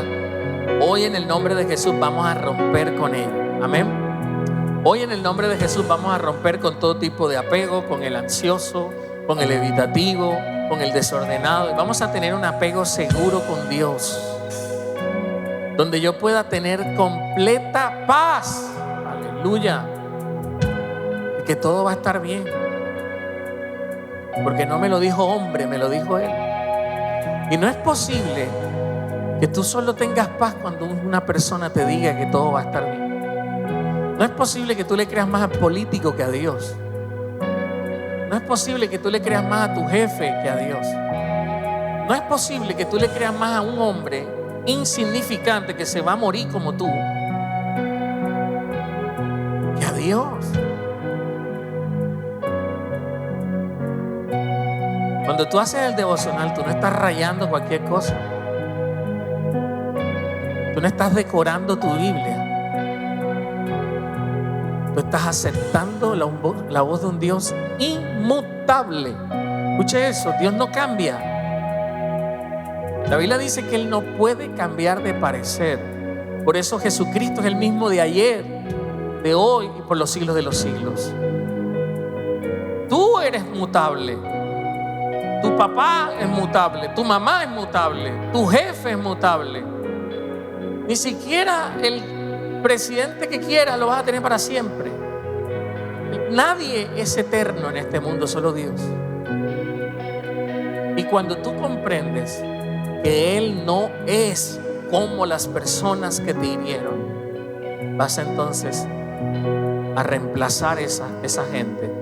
Hoy en el nombre de Jesús vamos a romper con ella. Amén. Hoy en el nombre de Jesús vamos a romper con todo tipo de apego, con el ansioso, con el evitativo, con el desordenado. Y vamos a tener un apego seguro con Dios, donde yo pueda tener completa paz. Aleluya. Y que todo va a estar bien. Porque no me lo dijo hombre, me lo dijo Él. Y no es posible que tú solo tengas paz cuando una persona te diga que todo va a estar bien. No es posible que tú le creas más al político que a Dios. No es posible que tú le creas más a tu jefe que a Dios. No es posible que tú le creas más a un hombre insignificante que se va a morir como tú que a Dios. Cuando tú haces el devocional, tú no estás rayando cualquier cosa. Tú no estás decorando tu Biblia. Tú estás aceptando la voz de un Dios inmutable. Escuche eso, Dios no cambia. La Biblia dice que Él no puede cambiar de parecer. Por eso Jesucristo es el mismo de ayer, de hoy y por los siglos de los siglos. Tú eres mutable. Tu papá es mutable, tu mamá es mutable, tu jefe es mutable. Ni siquiera el presidente que quieras lo vas a tener para siempre. Nadie es eterno en este mundo, solo Dios. Y cuando tú comprendes que Él no es como las personas que te hirieron, vas entonces a reemplazar esa gente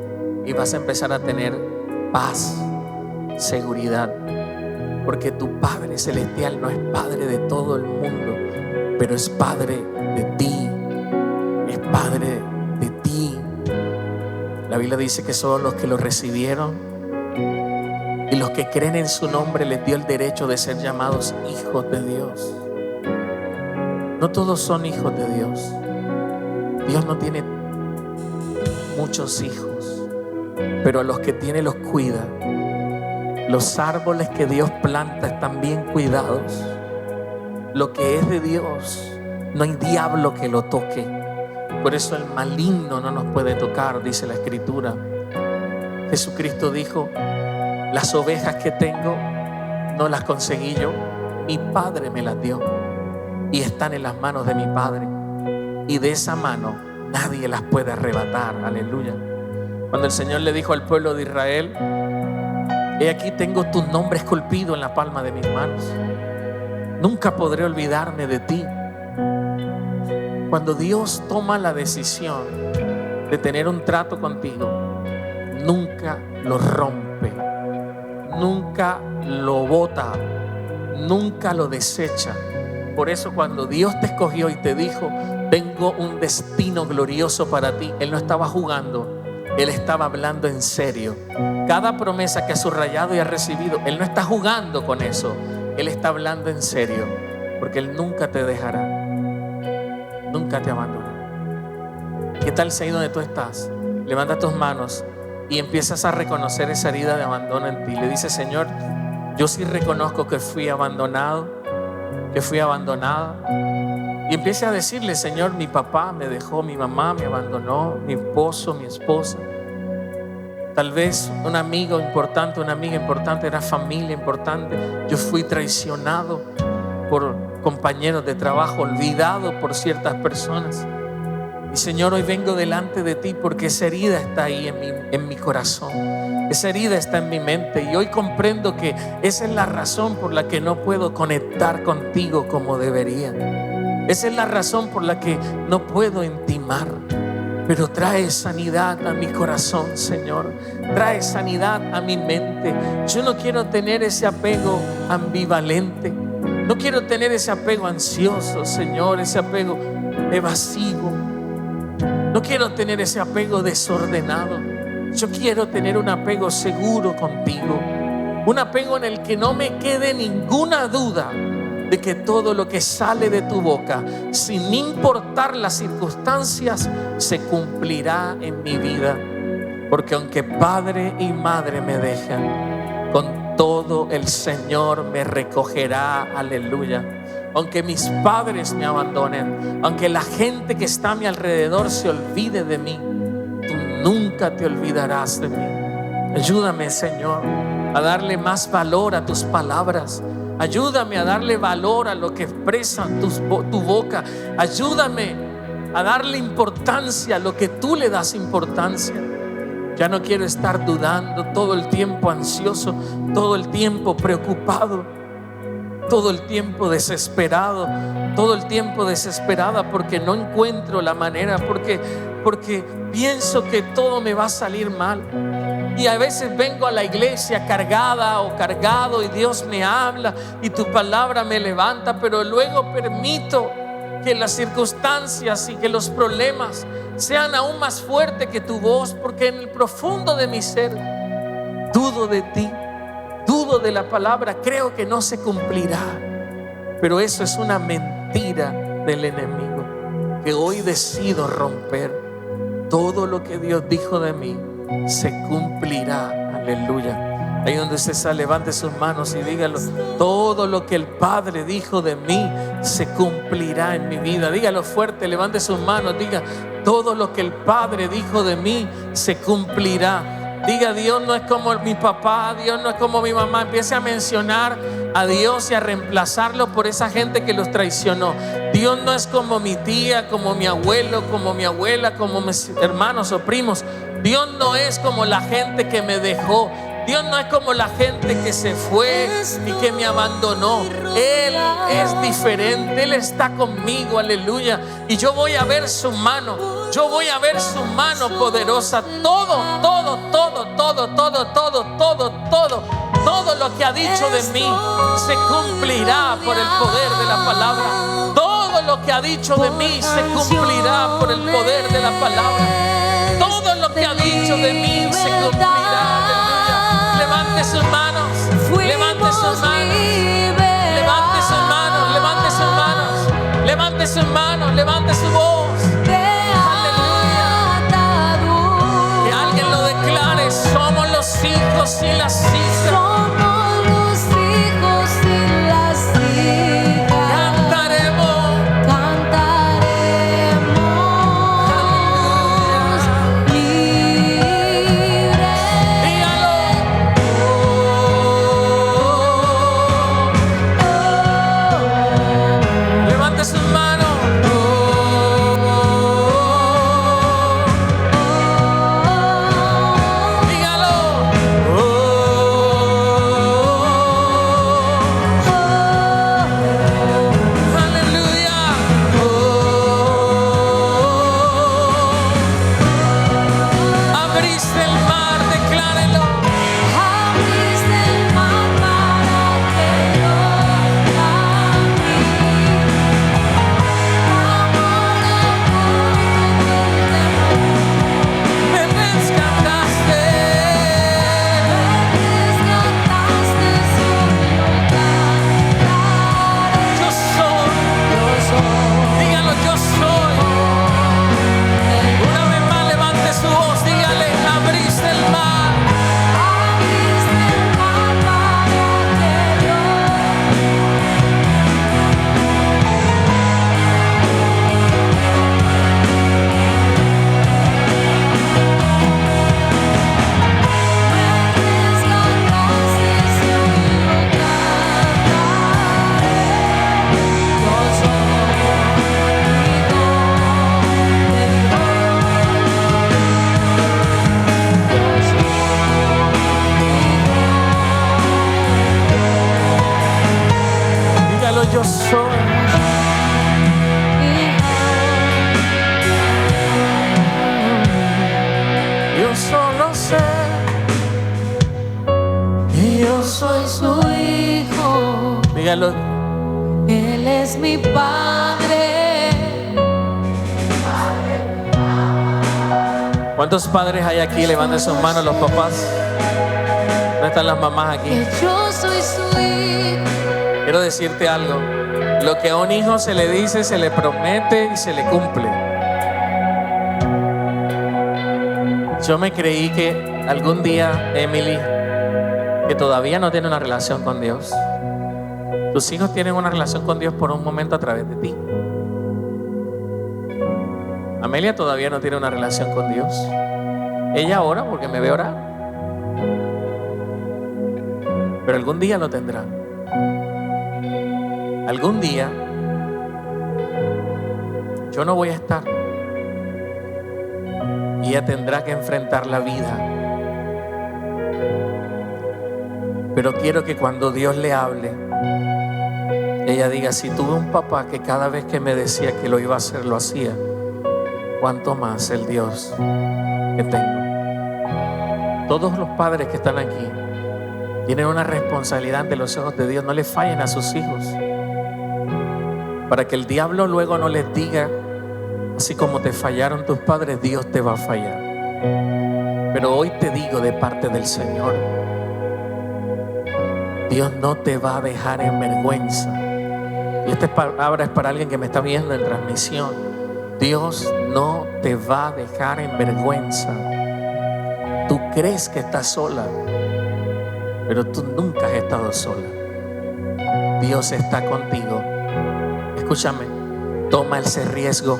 y vas a empezar a tener paz, seguridad, porque tu Padre Celestial no es Padre de todo el mundo, pero es Padre de ti, es Padre de ti. La Biblia dice que solo los que lo recibieron y los que creen en su nombre les dio el derecho de ser llamados hijos de Dios. No todos son hijos de Dios. Dios no tiene muchos hijos, pero a los que tiene los cuida. Los árboles que Dios planta están bien cuidados. Lo que es de Dios, no hay diablo que lo toque. Por eso el maligno no nos puede tocar, dice la Escritura. Jesucristo dijo: las ovejas que tengo no las conseguí yo, mi Padre me las dio y están en las manos de mi Padre, y de esa mano nadie las puede arrebatar. Aleluya. Cuando el Señor le dijo al pueblo de Israel: he aquí tengo tu nombre esculpido en la palma de mis manos, nunca podré olvidarme de ti. Cuando Dios toma la decisión de tener un trato contigo, nunca lo rompe, nunca lo bota, nunca lo desecha. Por eso cuando Dios te escogió y te dijo: tengo un destino glorioso para ti, Él no estaba jugando, Él estaba hablando en serio. Cada promesa que ha subrayado y ha recibido, Él no está jugando con eso, Él está hablando en serio, porque Él nunca te dejará, nunca te abandonará. ¿Qué tal si ahí donde tú estás, levanta tus manos y empiezas a reconocer esa herida de abandono en ti? Le dices: Señor, yo sí reconozco que fui abandonado, que fui abandonada. Y empiece a decirle: Señor, mi papá me dejó, mi mamá me abandonó, mi esposo, mi esposa. Tal vez un amigo importante, una amiga importante, era familia importante. Yo fui traicionado por compañeros de trabajo, olvidado por ciertas personas. Y Señor, hoy vengo delante de ti porque esa herida está ahí en mi corazón. Esa herida está en mi mente y hoy comprendo que esa es la razón por la que no puedo conectar contigo como debería. Esa es la razón por la que no puedo intimar. Pero trae sanidad a mi corazón, Señor. Trae sanidad a mi mente. Yo no quiero tener ese apego ambivalente. No quiero tener ese apego ansioso, Señor, ese apego evasivo. No quiero tener ese apego desordenado. Yo quiero tener un apego seguro contigo. Un apego en el que no me quede ninguna duda de que todo lo que sale de tu boca, sin importar las circunstancias, se cumplirá en mi vida. Porque aunque padre y madre me dejan, con todo el Señor me recogerá. Aleluya. Aunque mis padres me abandonen, aunque la gente que está a mi alrededor se olvide de mí, tú nunca te olvidarás de mí. Ayúdame, Señor, a darle más valor a tus palabras. Ayúdame a darle valor a lo que expresa tu boca. Ayúdame a darle importancia a lo que tú le das importancia. Ya no quiero estar dudando, todo el tiempo ansioso, todo el tiempo preocupado, todo el tiempo desesperado, todo el tiempo desesperada porque no encuentro la manera, porque pienso que todo me va a salir mal. Y a veces vengo a la iglesia cargada o cargado y Dios me habla y tu palabra me levanta, pero luego permito que las circunstancias y que los problemas sean aún más fuertes que tu voz, porque en el profundo de mi ser dudo de ti, dudo de la palabra, creo que no se cumplirá. Pero eso es una mentira del enemigo que hoy decido romper. Todo lo que Dios dijo de mí se cumplirá. Aleluya. Ahí donde usted está, levante sus manos y dígalo: todo lo que el Padre dijo de mí se cumplirá en mi vida. Dígalo fuerte, levante sus manos, diga: todo lo que el Padre dijo de mí se cumplirá. Diga: Dios no es como mi papá, Dios no es como mi mamá. Empiece a mencionar a Dios y a reemplazarlo por esa gente que los traicionó. Dios no es como mi tía, como mi abuelo, como mi abuela, como mis hermanos o primos. Dios no es como la gente que me dejó. Dios no es como la gente que se fue y que me abandonó. Él es diferente, Él está conmigo, aleluya. Y yo voy a ver su mano, yo voy a ver su mano poderosa. Todo lo que ha dicho de mí se cumplirá por el poder de la palabra. Todo lo que ha dicho de mí se cumplirá por el poder de la palabra. Todo lo que ha dicho de mí se cumplirá. Aleluya. Levante sus manos, levante sus manos, levante sus manos, levante sus manos, levante sus manos, levante su voz. Aleluya. Que alguien lo declare: somos los hijos y las hijas. Somos los hijos y las hijas. Dígalo. Él es mi Padre. ¿Cuántos padres hay aquí? Levanten sus manos los papás. ¿Dónde están las mamás aquí? Que yo soy su hijo. Quiero decirte algo. Lo que a un hijo se le dice, se le promete y se le cumple. Yo me creí que algún día, Emily, que todavía no tiene una relación con Dios, tus hijos tienen una relación con Dios por un momento a través de ti. Amelia todavía no tiene una relación con Dios. Ella ora porque me ve orar, pero algún día lo tendrá. Algún día yo no voy a estar y ella tendrá que enfrentar la vida. Pero quiero que cuando Dios le hable, ella diga: si tuve un papá que cada vez que me decía que lo iba a hacer, lo hacía, ¿cuánto más el Dios que tengo? Todos los padres que están aquí tienen una responsabilidad ante los ojos de Dios. No le fallen a sus hijos, para que el diablo luego no les diga: así como te fallaron tus padres, Dios te va a fallar. Pero hoy te digo de parte del Señor, Dios no te va a dejar en vergüenza. Y esta palabra es para alguien que me está viendo en transmisión. Dios no te va a dejar en vergüenza. Tú crees que estás sola, pero tú nunca has estado sola. Dios está contigo. Escúchame, toma ese riesgo,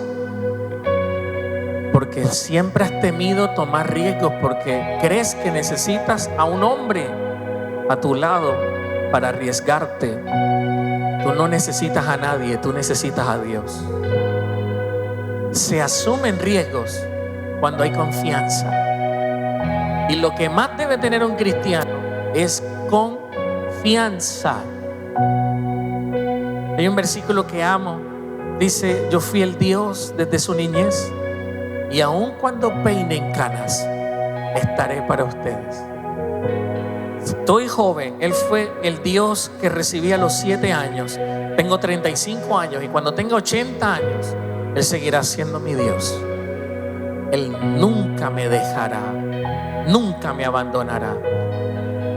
porque siempre has temido tomar riesgos, porque crees que necesitas a un hombre a tu lado para arriesgarte. Tú no necesitas a nadie, tú necesitas a Dios. Se asumen riesgos cuando hay confianza. Y lo que más debe tener un cristiano es confianza. Hay un versículo que amo. Dice: yo fui el Dios desde su niñez, y aun cuando peinen canas, estaré para ustedes. Estoy joven. Él fue el Dios que recibí a los 7 años. Tengo 35 años, y cuando tenga 80 años, Él seguirá siendo mi Dios. Él nunca me dejará, nunca me abandonará.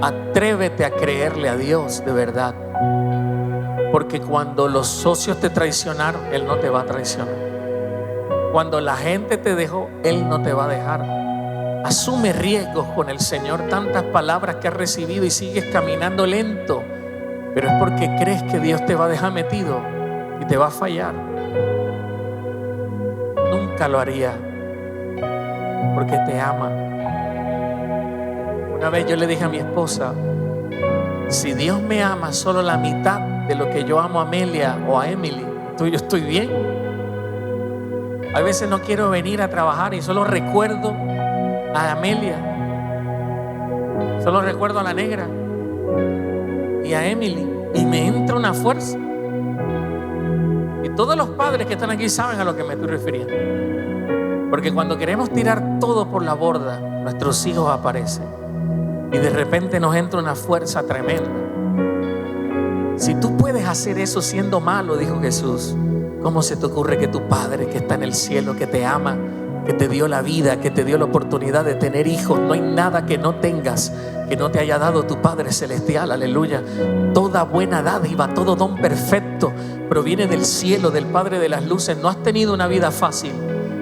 Atrévete a creerle a Dios de verdad, porque cuando los socios te traicionaron, Él no te va a traicionar. Cuando la gente te dejó, Él no te va a dejar. Asume riesgos con el Señor. Tantas palabras que has recibido y sigues caminando lento, pero es porque crees que Dios te va a dejar metido y te va a fallar. Nunca lo haría, porque te ama. Una vez yo le dije a mi esposa: si Dios me ama solo la mitad de lo que yo amo a Amelia o a Emily, yo estoy bien. A veces no quiero venir a trabajar y solo recuerdo a Amelia, solo recuerdo a la negra y a Emily, y me entra una fuerza. Y todos los padres que están aquí saben a lo que me estoy refiriendo, porque cuando queremos tirar todo por la borda, nuestros hijos aparecen y de repente nos entra una fuerza tremenda. Si tú puedes hacer eso siendo malo, dijo Jesús, ¿cómo se te ocurre que tu Padre que está en el cielo, que te ama, que te dio la vida, que te dio la oportunidad de tener hijos? No hay nada que no tengas que no te haya dado tu Padre celestial. Aleluya. Toda buena dádiva, todo don perfecto proviene del cielo, del Padre de las luces. No has tenido una vida fácil,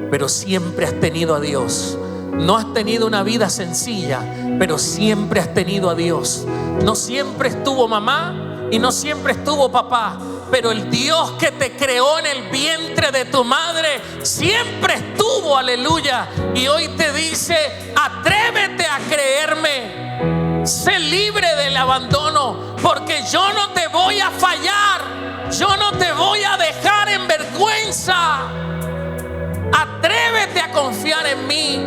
pero siempre has tenido a Dios. No has tenido una vida sencilla, pero siempre has tenido a Dios. No siempre estuvo mamá y no siempre estuvo papá, pero el Dios que te creó en el vientre de tu madre siempre estuvo, aleluya. Y hoy te dice: atrévete a creerme. Sé libre del abandono, porque yo no te voy a fallar. Yo no te voy a dejar en vergüenza. Atrévete a confiar en mí,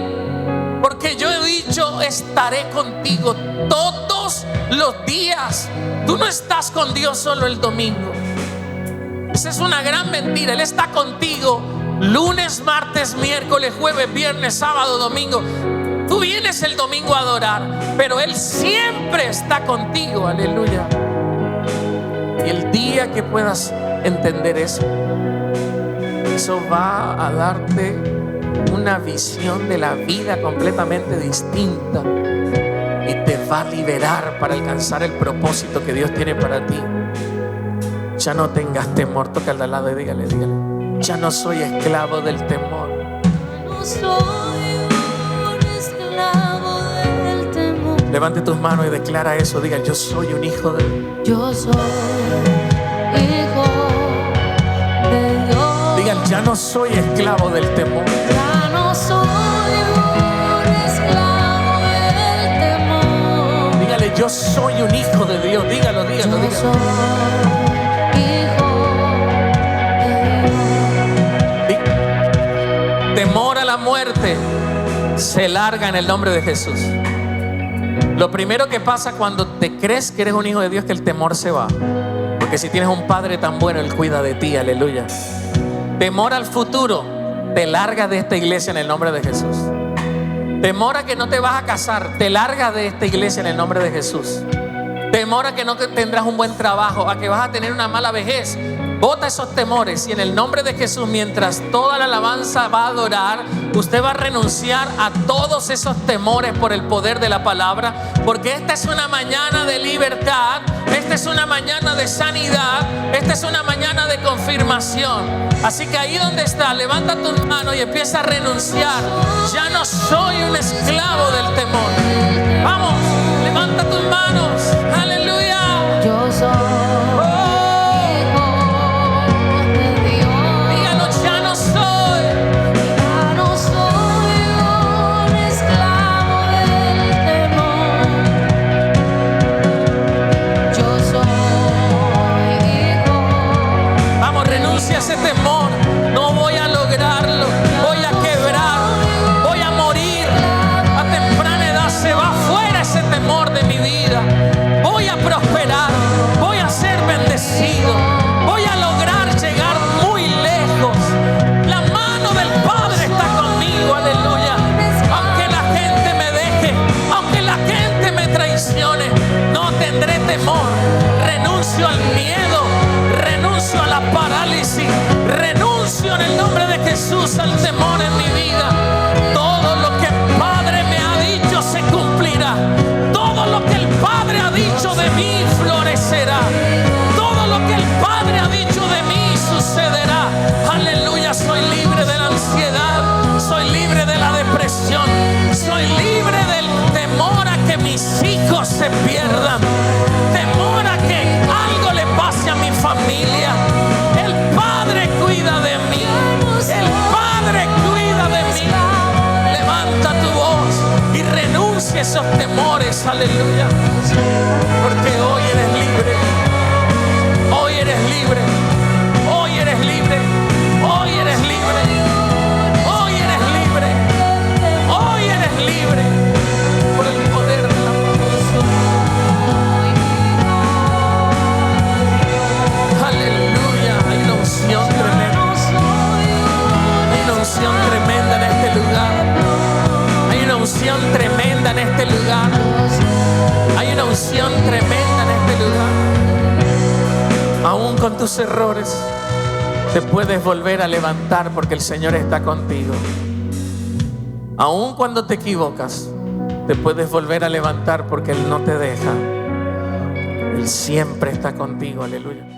porque yo he dicho: estaré contigo todos los días. Tú no estás con Dios solo el domingo. Esa es una gran mentira. Él está contigo lunes, martes, miércoles, jueves, viernes, sábado, domingo. Tú vienes el domingo a adorar, pero Él siempre está contigo. Aleluya. Y el día que puedas entender eso va a darte una visión de la vida completamente distinta y te va a liberar para alcanzar el propósito que Dios tiene para ti. Ya no tengas temor. Toca al de al lado y dígale: ya no soy esclavo del temor. No soy un esclavo del temor. Levante tus manos y declara eso. Diga: yo soy un hijo de Dios. Yo soy hijo de Dios. Digan: ya no soy esclavo del temor. Ya no soy un esclavo del temor. Dígale: yo soy un hijo de Dios. Dígalo, dígalo, Yo dígalo. soy hijo de Dios. Temor a la muerte se larga en el nombre de Jesús. Lo primero que pasa cuando te crees que eres un hijo de Dios es que el temor se va. Porque si tienes un padre tan bueno, Él cuida de ti. Aleluya. Temor al futuro te largas de esta iglesia en el nombre de Jesús. Temor a que no te vas a casar, te largas de esta iglesia en el nombre de Jesús. Temor a que no tendrás un buen trabajo, a que vas a tener una mala vejez. Bota esos temores y en el nombre de Jesús, mientras toda la alabanza va a adorar, usted va a renunciar a todos esos temores por el poder de la palabra, porque esta es una mañana de libertad, esta es una mañana de sanidad, esta es una mañana de confirmación. Así que ahí donde está, levanta tus manos y empieza a renunciar. Ya no soy un esclavo del temor. Vamos, levanta tus manos. Aleluya. Yo soy ese temor, no voy a lograrlo, voy a quebrar, voy a morir a temprana edad. Se va fuera ese temor de mi vida. Voy a prosperar, voy a ser bendecido, voy a lograr llegar muy lejos. La mano del Padre está conmigo, aleluya. Aunque la gente me deje, aunque la gente me traicione, no tendré temor. Renuncio al miedo, renuncio a la parálisis, renuncio en el nombre de Jesús al temor en mi vida. Todo lo que el Padre me ha dicho se cumplirá. Todo lo que el Padre ha dicho de mí florecerá. Todo lo que el Padre ha dicho de mí sucederá. Aleluya, soy libre de la ansiedad, soy libre de la depresión, soy libre del temor a que mis hijos se pierdan, temor a que algo le pase a mi familia. El Padre cuida de mí, el Padre cuida de mí. Levanta tu voz y renuncia a esos temores, aleluya, porque hoy eres libre, hoy eres libre, hoy eres libre, hoy eres libre, hoy eres libre, hoy eres libre por el poder de la unción. Aleluya, hay una unción tremenda, hay una unción tremenda en este lugar, hay una unción tremenda en este lugar, hay una unción tremenda en este lugar. Aún con tus errores te puedes volver a levantar porque el Señor está contigo. Aún cuando te equivocas te puedes volver a levantar porque Él no te deja. Él siempre está contigo, aleluya.